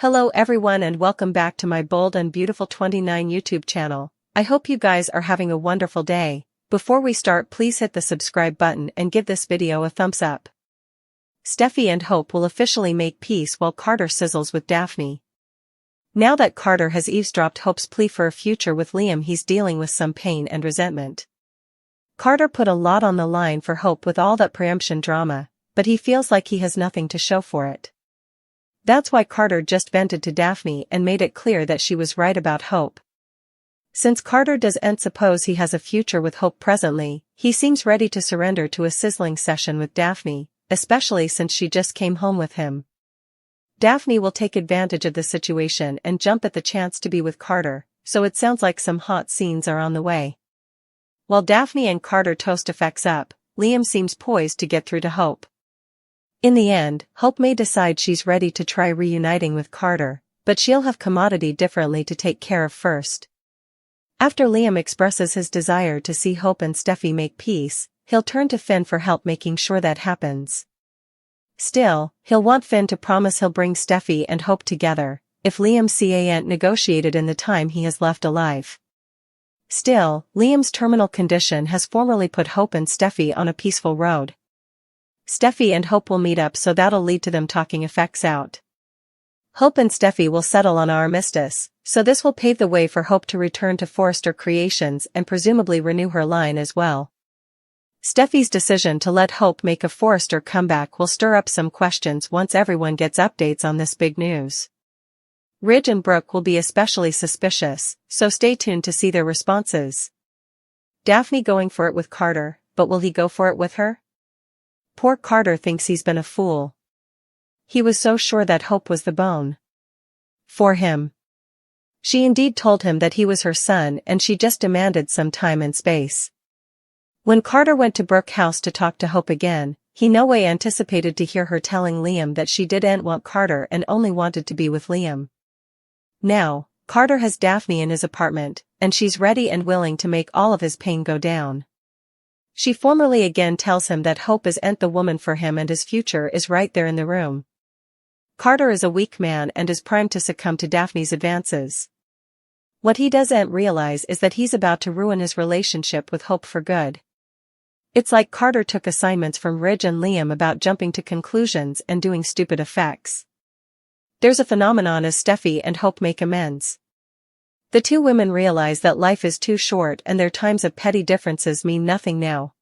Hello everyone and welcome back to my Bold and Beautiful 29 YouTube channel. I hope you guys are having a wonderful day. Before we start, please hit the subscribe button and give this video a thumbs up. Steffi and Hope will officially make peace while Carter sizzles with Daphne. Now that Carter has eavesdropped Hope's plea for a future with Liam, he's dealing with some pain and resentment. Carter put a lot on the line for Hope with all that preemption drama, but he feels like he has nothing to show for it. That's why Carter just vented to Daphne and made it clear that she was right about Hope. Since Carter doesn't suppose he has a future with Hope presently, he seems ready to surrender to a sizzling session with Daphne, especially since she just came home with him. Daphne will take advantage of the situation and jump at the chance to be with Carter, so it sounds like some hot scenes are on the way. While Daphne and Carter toast effects up, Liam seems poised to get through to Hope. In the end, Hope may decide she's ready to try reuniting with Carter, but she'll have commodity differently to take care of first. After Liam expresses his desire to see Hope and Steffi make peace, he'll turn to Finn for help making sure that happens. Still, he'll want Finn to promise he'll bring Steffi and Hope together, if Liam can't negotiate it in the time he has left alive. Still, Liam's terminal condition has formerly put Hope and Steffi on a peaceful road. Steffi and Hope will meet up, so that'll lead to them talking effects out. Hope and Steffi will settle on an armistice, so this will pave the way for Hope to return to Forrester Creations and presumably renew her line as well. Steffi's decision to let Hope make a Forrester comeback will stir up some questions once everyone gets updates on this big news. Ridge and Brooke will be especially suspicious, so stay tuned to see their responses. Daphne going for it with Carter, but will he go for it with her? Poor Carter thinks he's been a fool. He was so sure that Hope was the bone for him. She indeed told him that he was her son and she just demanded some time and space. When Carter went to Brooke's house to talk to Hope again, he no way anticipated to hear her telling Liam that she didn't want Carter and only wanted to be with Liam. Now, Carter has Daphne in his apartment, and she's ready and willing to make all of his pain go down. She formally again tells him that Hope isn't the woman for him and his future is right there in the room. Carter is a weak man and is primed to succumb to Daphne's advances. What he doesn't realize is that he's about to ruin his relationship with Hope for good. It's like Carter took assignments from Ridge and Liam about jumping to conclusions and doing stupid effects. There's a phenomenon as Steffi and Hope make amends. The two women realize that life is too short and their times of petty differences mean nothing now.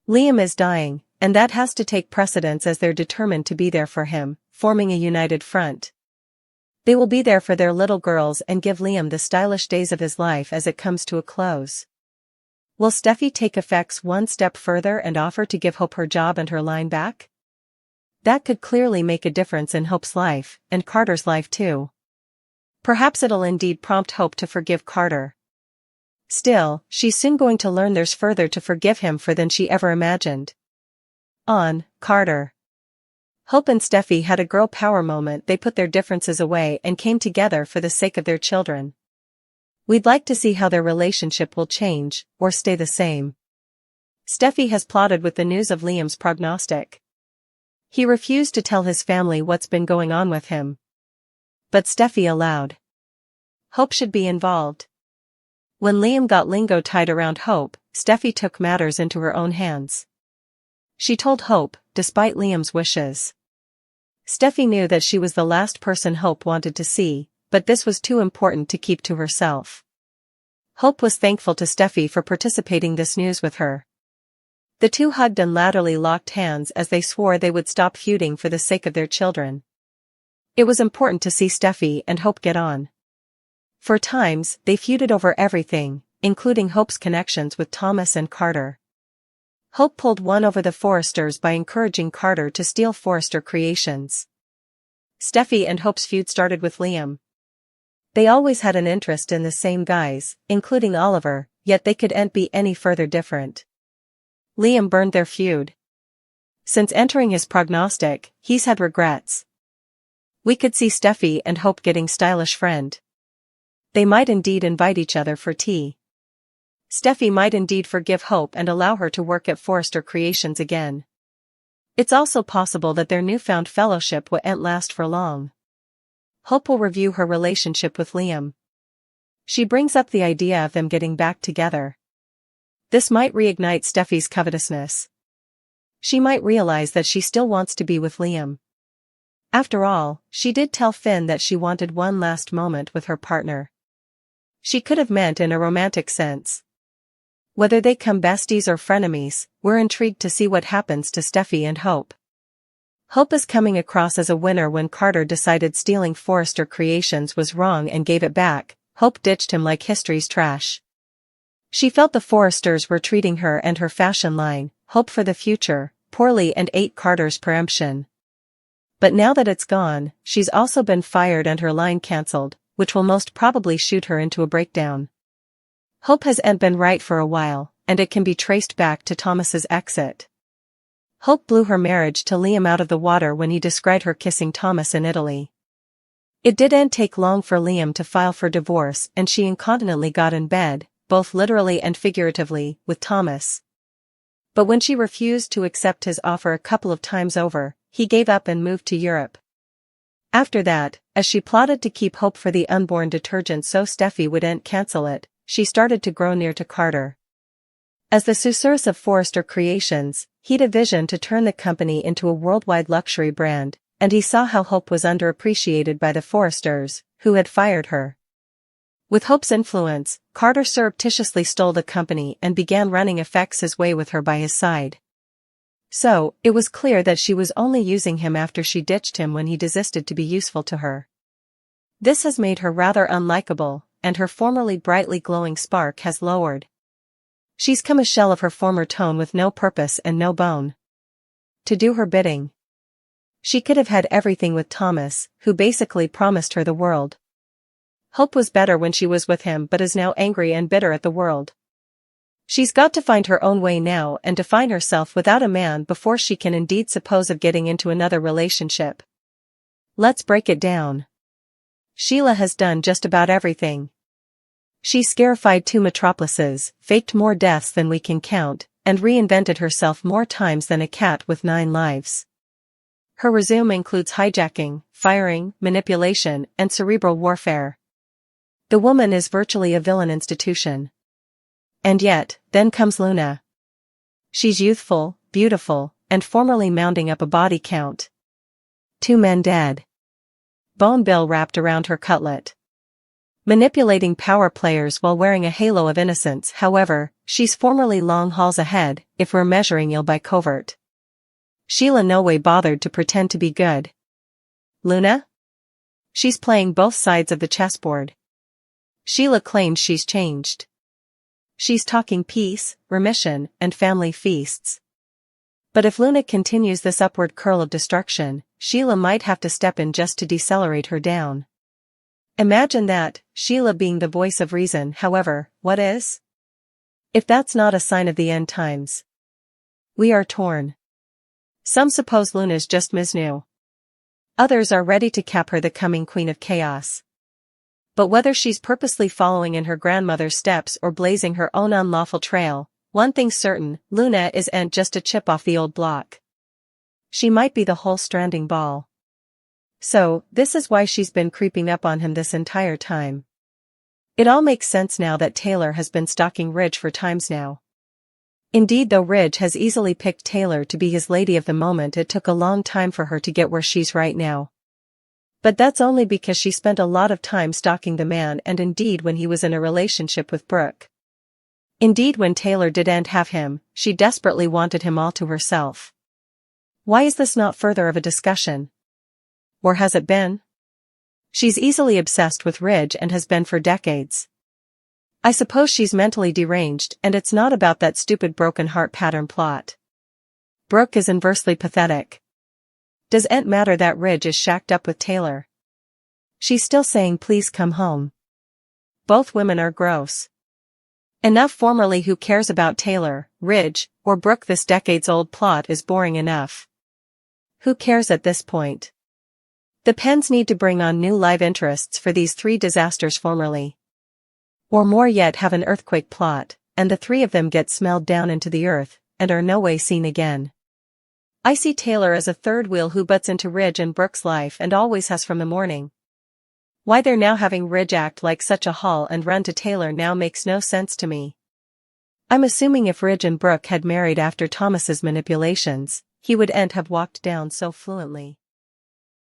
Liam is dying, and that has to take precedence as they're determined to be there for him, forming a united front. They will be there for their little girls and give Liam the stylish days of his life as it comes to a close. Will Steffi take effects one step further and offer to give Hope her job and her line back? That could clearly make a difference in Hope's life, and Carter's life too. Perhaps it'll indeed prompt Hope to forgive Carter. Still, she's soon going to learn there's further to forgive him for than she ever imagined. On Carter. Hope and Steffi had a girl power moment. They put their differences away and came together for the sake of their children. We'd like to see how their relationship will change, or stay the same. Steffi has plotted with the news of Liam's prognostic. He refused to tell his family what's been going on with him. But Steffi allowed. Hope should be involved. When Liam got lingo tied around Hope, Steffi took matters into her own hands. She told Hope, despite Liam's wishes. Steffi knew that she was the last person Hope wanted to see, but this was too important to keep to herself. Hope was thankful to Steffi for participating this news with her. The two hugged and latterly locked hands as they swore they would stop feuding for the sake of their children. It was important to see Steffi and Hope get on. For times, they feuded over everything, including Hope's connections with Thomas and Carter. Hope pulled one over the Forresters by encouraging Carter to steal Forrester Creations. Steffi and Hope's feud started with Liam. They always had an interest in the same guys, including Oliver, yet they couldn't be any further different. Liam burned their feud. Since entering his prognostic, he's had regrets. We could see Steffi and Hope getting stylish friend. They might indeed invite each other for tea. Steffi might indeed forgive Hope and allow her to work at Forrester Creations again. It's also possible that their newfound fellowship won't last for long. Hope will review her relationship with Liam. She brings up the idea of them getting back together. This might reignite Steffi's covetousness. She might realize that she still wants to be with Liam. After all, she did tell Finn that she wanted one last moment with her partner. She could have meant in a romantic sense. Whether they come besties or frenemies, we're intrigued to see what happens to Steffi and Hope. Hope is coming across as a winner when Carter decided stealing Forrester Creations was wrong and gave it back. Hope ditched him like history's trash. She felt the Forresters were treating her and her fashion line, Hope for the Future, poorly and ate Carter's preemption. But now that it's gone, she's also been fired and her line cancelled, which will most probably shoot her into a breakdown. Hope hasn't been right for a while, and it can be traced back to Thomas's exit. Hope blew her marriage to Liam out of the water when he described her kissing Thomas in Italy. It didn't take long for Liam to file for divorce and she incontinently got in bed, both literally and figuratively, with Thomas. But when she refused to accept his offer a couple of times over, he gave up and moved to Europe. After that, as she plotted to keep Hope for the unborn detergent so Steffi wouldn't cancel it, she started to grow near to Carter. As the successor of Forrester Creations, he'd a vision to turn the company into a worldwide luxury brand, and he saw how Hope was underappreciated by the Forresters, who had fired her. With Hope's influence, Carter surreptitiously stole the company and began running effects his way with her by his side. So, it was clear that she was only using him after she ditched him when he desisted to be useful to her. This has made her rather unlikable, and her formerly brightly glowing spark has lowered. She's come a shell of her former tone with no purpose and no bone to do her bidding. She could have had everything with Thomas, who basically promised her the world. Hope was better when she was with him but is now angry and bitter at the world. She's got to find her own way now and define herself without a man before she can indeed suppose of getting into another relationship. Let's break it down. Sheila has done just about everything. She scarified 2 metropolises, faked more deaths than we can count, and reinvented herself more times than a cat with 9 lives. Her resume includes hijacking, firing, manipulation, and cerebral warfare. The woman is virtually a villain institution. And yet, then comes Luna. She's youthful, beautiful, and formerly mounting up a body count. 2 men dead. Bone bill wrapped around her cutlet. Manipulating power players while wearing a halo of innocence. However, she's formerly long hauls ahead, if we're measuring ill by covert. Sheila no way bothered to pretend to be good. Luna? She's playing both sides of the chessboard. Sheila claims she's changed. She's talking peace, remission, and family feasts. But if Luna continues this upward curl of destruction, Sheila might have to step in just to decelerate her down. Imagine that, Sheila being the voice of reason. However, what is? If that's not a sign of the end times. We are torn. Some suppose Luna's just Ms. New. Others are ready to cap her the coming queen of chaos. But whether she's purposely following in her grandmother's steps or blazing her own unlawful trail, one thing's certain, Luna isn't just a chip off the old block. She might be the whole stranding ball. So, this is why she's been creeping up on him this entire time. It all makes sense now that Taylor has been stalking Ridge for times now. Indeed, though Ridge has easily picked Taylor to be his lady of the moment, it took a long time for her to get where she's right now. But that's only because she spent a lot of time stalking the man, and indeed when he was in a relationship with Brooke. Indeed, when Taylor didn't have him, she desperately wanted him all to herself. Why is this not further of a discussion? Or has it been? She's easily obsessed with Ridge and has been for decades. I suppose she's mentally deranged, and it's not about that stupid broken heart pattern plot. Brooke is inversely pathetic. Doesn't matter that Ridge is shacked up with Taylor. She's still saying please come home. Both women are gross. Enough formerly. Who cares about Taylor, Ridge, or Brooke? This decades-old plot is boring enough. Who cares at this point? The Pens need to bring on new live interests for these 3 disasters formerly. Or more yet, have an earthquake plot, and the 3 of them get smelled down into the earth, and are no way seen again. I see Taylor as a third wheel who butts into Ridge and Brooke's life and always has from the morning. Why they're now having Ridge act like such a haul and run to Taylor now makes no sense to me. I'm assuming if Ridge and Brooke had married after Thomas's manipulations, he would have walked down so fluently.